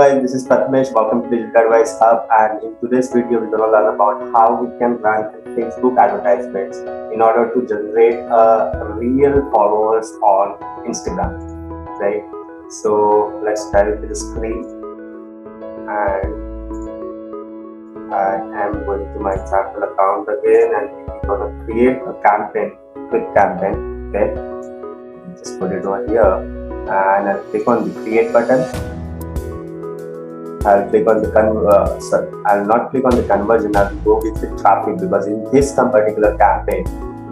guys, this is Pratmesh. Welcome to Digital Advice Hub, and in today's video we're going to learn about how we can run Facebook advertisements in order to generate real followers on Instagram, right? So let's dive into the screen, and I am going to my example account again, and we're going to create a campaign, quick campaign. Okay, just put it over here, and I'll click on the create button. I'll click on the I'll not click on the conversion. I'll go with the traffic, because in this particular campaign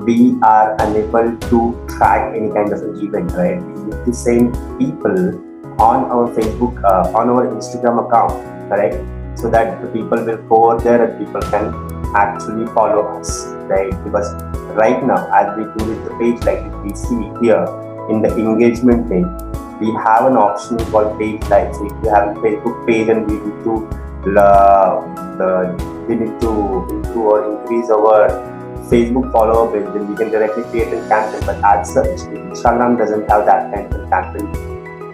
we are unable to track any kind of an event, right? We need to send people on our Facebook, on our Instagram account, correct? So that the people will go over there and people can actually follow us, right? Because right now, as we do with the page, like we see here in the engagement page, we have an option called page likes. So if you have a Facebook page and we need to improve or increase our Facebook follower base, then we can directly create a campaign. But as such, Instagram doesn't have that kind of campaign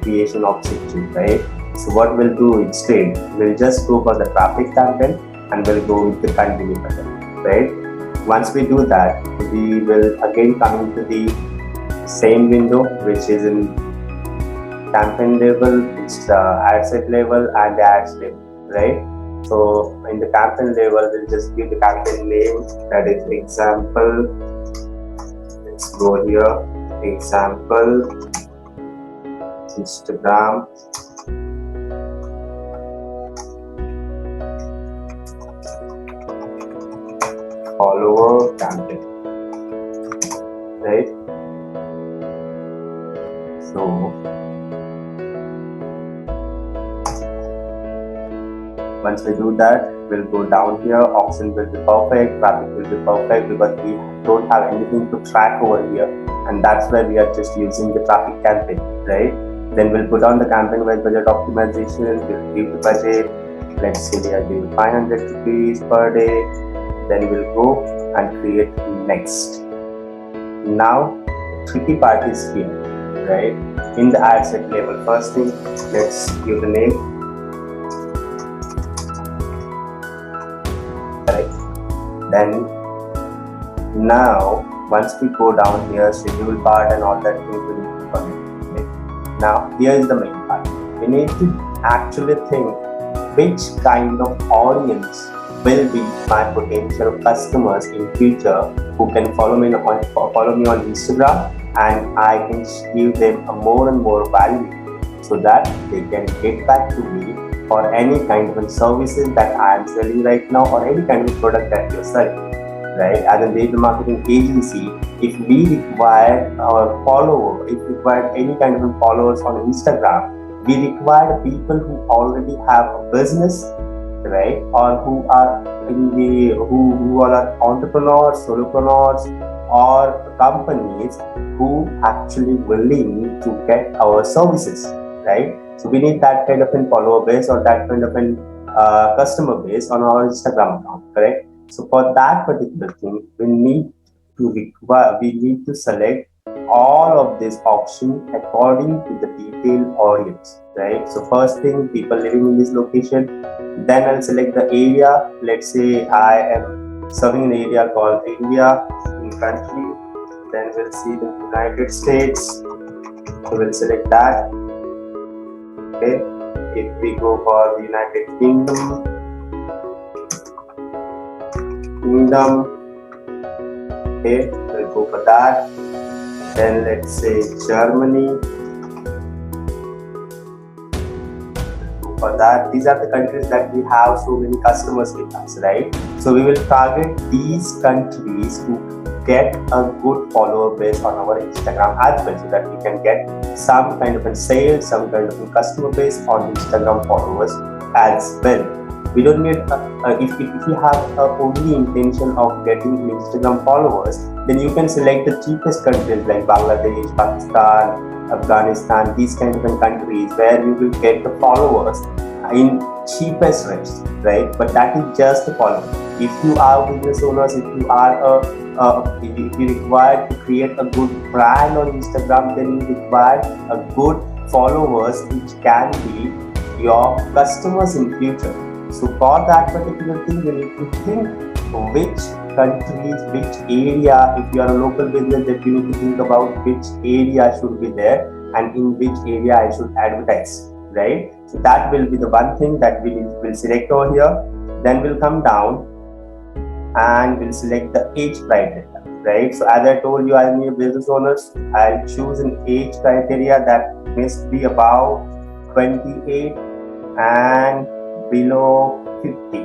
creation option, right? So what we'll do instead, we'll just go for the traffic campaign and we'll go with the continue button, right? Once we do that, we will again come into the same window, which is in campaign level, ad set level, and the ads level, right? So in the campaign level, we'll just give the campaign name, that is example. Let's go here, example Instagram follower campaign, right? So once we do that, we'll go down here. Auction will be perfect, traffic will be perfect, because we don't have anything to track over here, and that's why we are just using the traffic campaign, right? Then we'll put on the campaign wise budget optimization. We'll give the budget. Let's say we are doing 500 rupees per day. Then we'll go and create next. Now the tricky part is here, right? In the ad set level, first thing, let's give the name, right? Then now once we go down here, schedule part and all that things we need to connect. Okay? Now here is the main part. We need to actually think which kind of audience will be my potential customers in future who can follow me on Instagram, and I can give them a more and more value so that they can get back to me for any kind of services that I am selling right now, or any kind of product that you're selling, right? As a digital marketing agency, if we require our follower, if we require any kind of followers on Instagram, we require people who already have a business, right? Or who are who are entrepreneurs, solopreneurs, or companies who actually willing to get our services, right? So we need that kind of a follower base, or that kind of a customer base on our Instagram account, correct? So for that particular thing, we need to select all of this option according to the detailed audience, right? So first thing, people living in this location. Then I'll select the area. Let's say I am serving an area called India in country. Then we'll see the United States. So we'll select that. Okay. If we go for the United Kingdom, okay, we'll go for that. Then let's say Germany. For that, these are the countries that we have so many customers with us, right? So we will target these countries to get a good follower base on our Instagram as well, so that we can get some kind of a sale, some kind of a customer base on Instagram followers as well. We don't need if you have only intention of getting Instagram followers, then you can select the cheapest countries like Bangladesh, Pakistan, Afghanistan, these kind of countries where you will get the followers in cheapest rates, right? But that is just the follower. If you are business owners, if you are if you require to create a good brand on Instagram, then you require a good followers which can be your customers in future. So for that particular thing, you need to think which countries, which area. If you are a local business, that you need to think about which area should be there and in which area I should advertise, right? So that will be the one thing that we will select over here. Then we'll come down and we'll select the age criteria, right? So as I told you, I'm a business owner. I'll choose an age criteria that must be about 28 and below 50,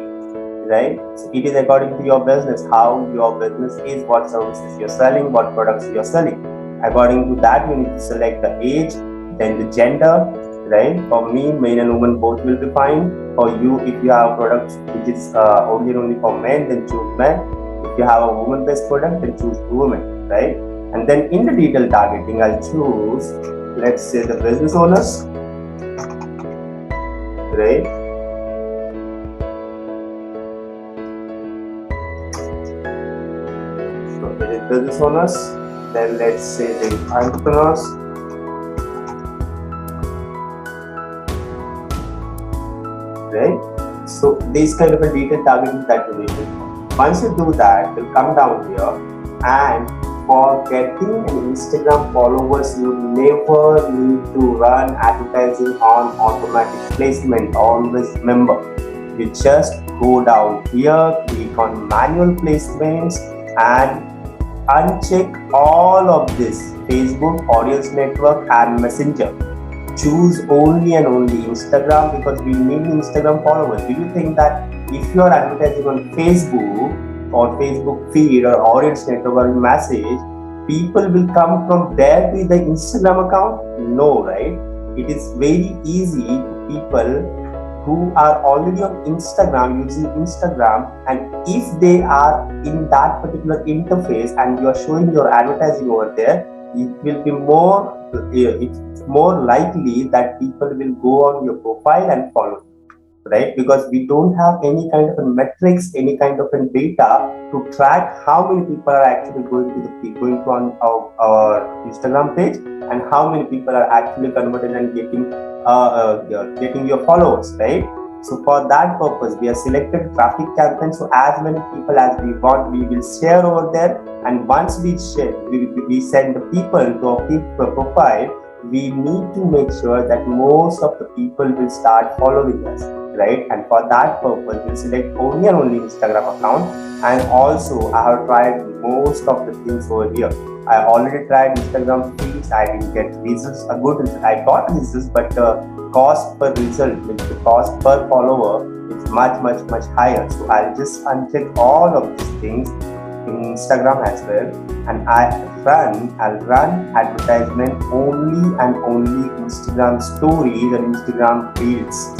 right? So it is according to your business, how your business is, what services you're selling, what products you're selling. According to that, you need to select the age, then the gender, right? For me, men and women both will be fine. For you, if you have products which is only for men, then choose men. If you have a woman-based product, then choose women, right? And then in the detail targeting, I'll choose, let's say, the business owners, right? So it is business owners. Then let's say the entrepreneurs. Right? So this kind of a detailed targeting that you need to do. Once you do that, you'll come down here, and for getting an Instagram followers, you never need to run advertising on automatic placement. Always remember, you just go down here, click on manual placements, and uncheck all of this: Facebook, Audience Network, and Messenger. Choose only and only Instagram, because we need Instagram followers. Do you think that if you are advertising on Facebook or Facebook feed or Audience Network or message, people will come from there to the Instagram account? No, right? It is very easy to people who are already on Instagram, using Instagram, and if they are in that particular interface and you are showing your advertising over there, it will be more, it's more likely that people will go on your profile and follow, right? Because we don't have any kind of a metrics, any kind of a data to track how many people are actually going to on our Instagram page, and how many people are actually converted and getting your followers, right? So for that purpose, we have selected traffic campaign. So as many people as we want, we will share over there. And once we share, we send the people to our profile. We need to make sure that most of the people will start following us, right? And for that purpose, we'll select only and only Instagram account. And also, I have tried most of the things over here. I already tried Instagram feeds. I didn't get results, a good result. I got results, but cost per result, which the cost per follower, is much higher. So I'll just uncheck all of these things in Instagram as well, and I'll run advertisement only and only Instagram stories and Instagram reels,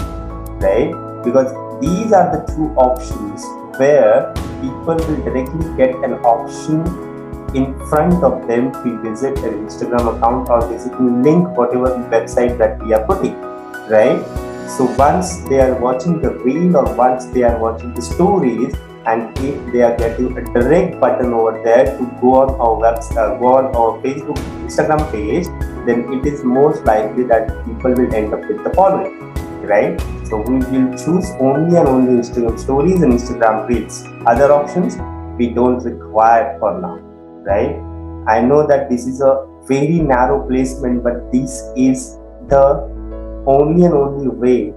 right? Because these are the two options where people will directly get an option in front of them to visit an Instagram account or visit a link, whatever the website that we are putting, right? So once they are watching the reel or once they are watching the stories, and if they are getting a direct button over there to go on our website, go on our Facebook, Instagram page, then it is most likely that people will end up with the following, right? So we will choose only and only Instagram stories and Instagram reels. Other options we don't require for now, right? I know that this is a very narrow placement, but this is the only and only way,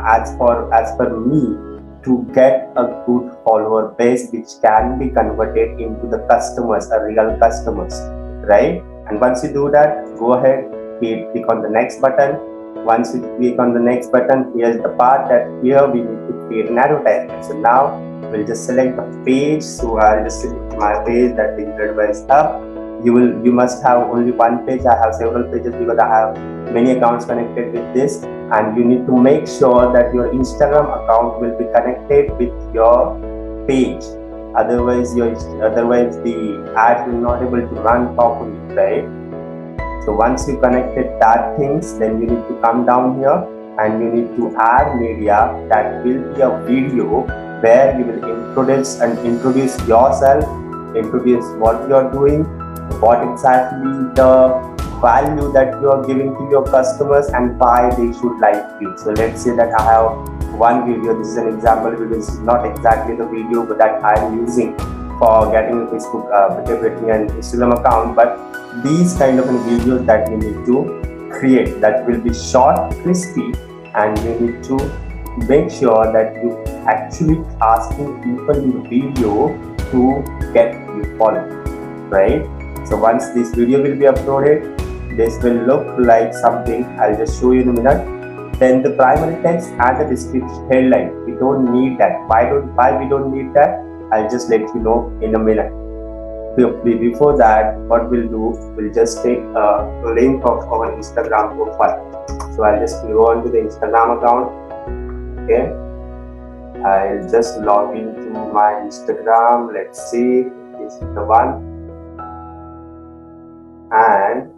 as per me, to get a good follower base which can be converted into the customers, real customers, right? And once you do that, go ahead, click on the next button. Once you click on the next button, here's the part that here we need to create an advertisement. So now we'll just select the page. So I'll just select my page, that Digital Advice Hub. You must have only one page. I have several pages because I have many accounts connected with this, and you need to make sure that your Instagram account will be connected with your page. Otherwise the ad will not able to run properly, right? So once you connected that things, then you need to come down here and you need to add media. That will be a video where you will introduce yourself, introduce what you are doing, what exactly the value that you are giving to your customers and why they should like you. So let's say that I have one video. This is an example video. This is not exactly the video that I am using for getting a Facebook, getting an Instagram account, but these kind of videos that you need to create, that will be short, crispy, and you need to make sure that you actually asking people in the video to get you followed, right? So once this video will be uploaded, this will look like something. I'll just show you in a minute. Then the primary text and the description headline, we don't need that. Why we don't need that? I'll just let you know in a minute. Before that, what we'll do, we'll just take a link of our Instagram profile. So I'll just go on to the Instagram account. Okay, I'll just log into my Instagram. Let's see, this is the one, and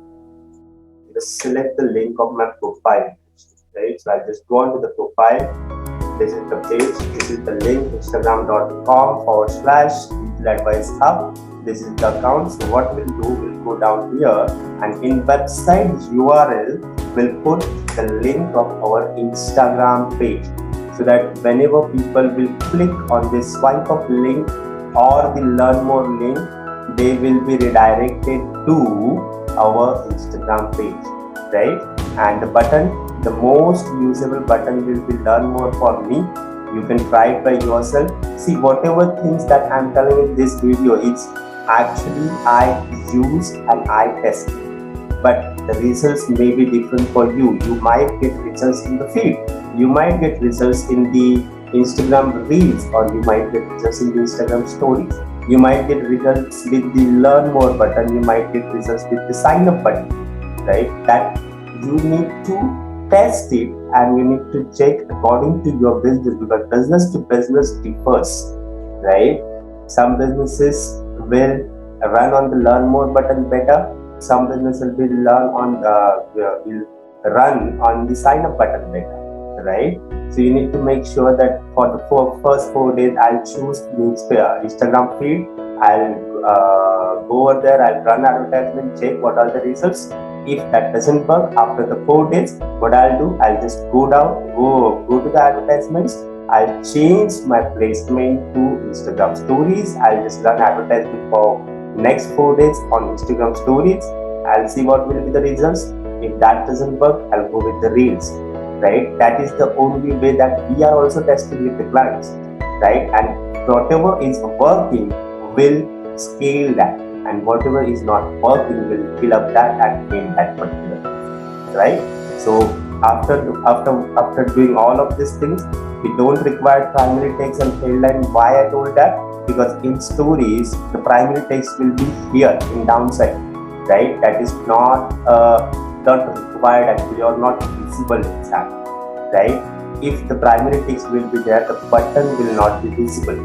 just select the link of my profile. Right, so I'll just go on to the profile. This is the page, this is the link, instagram.com/digital advice hub. This is the account. So what we'll do, we'll go down here, and in website URL we'll put the link of our Instagram page, so that whenever people will click on this swipe up link or the learn more link, they will be redirected to our Instagram page, right? And the button, the most usable button will be learn more for me. You can try it by yourself. See, whatever things that I'm telling in this video, it's actually I use and I test, but the results may be different for you. You might get results in the feed, you might get results in the Instagram reels, or you might get results in the Instagram stories. You might get results with the learn more button, you might get results with the sign up button, right? That you need to test it, and you need to check according to your business, because business to business differs, right? Some businesses will run on the learn more button better. Some businesses will will run on the sign up button better, right? So you need to make sure that for the first 4 days, I'll choose the Instagram feed. I'll go over there, I'll run advertisement, check what are the results. If that doesn't work after the 4 days, what I'll do, I'll just go to the advertisements. I'll change my placement to Instagram stories. I'll just run advertisement for next 4 days on Instagram stories. I'll see what will be the results. If that doesn't work, I'll go with the reels, right? That is the only way that we are also testing with the clients, right? And whatever is working will scale that, and whatever is not working will fill up that and in that particular, right? So after doing all of these things, we don't require primary text and headline. Why I told that? Because in stories, the primary text will be here in downside, right? That is not required actually, or not visible exactly, right? If the primary text will be there, the button will not be visible,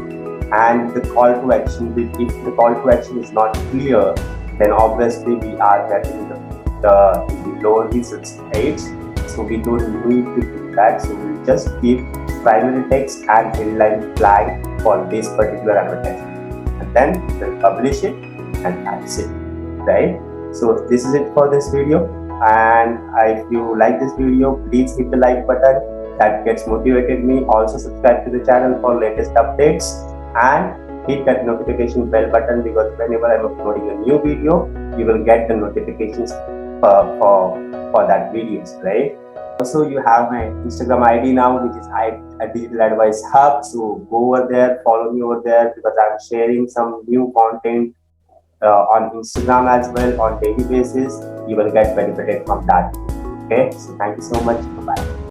and the call to action will, if the call to action is not clear, then obviously we are getting the lower results, right? So we don't need to do that. So we'll just keep primary text and headline flag for this particular advertisement, and then we'll publish it, and that's it, right? So this is it for this video, and if you like this video, please hit the like button. That gets motivated me. Also subscribe to the channel for latest updates, and hit that notification bell button, because whenever I'm uploading a new video, you will get the notifications for that videos, right? Also, you have my Instagram ID now, which is Digital Advice Hub. So go over there, follow me over there, because I'm sharing some new content on Instagram as well on daily basis. You will get benefited from that. Okay, so thank you so much. Bye.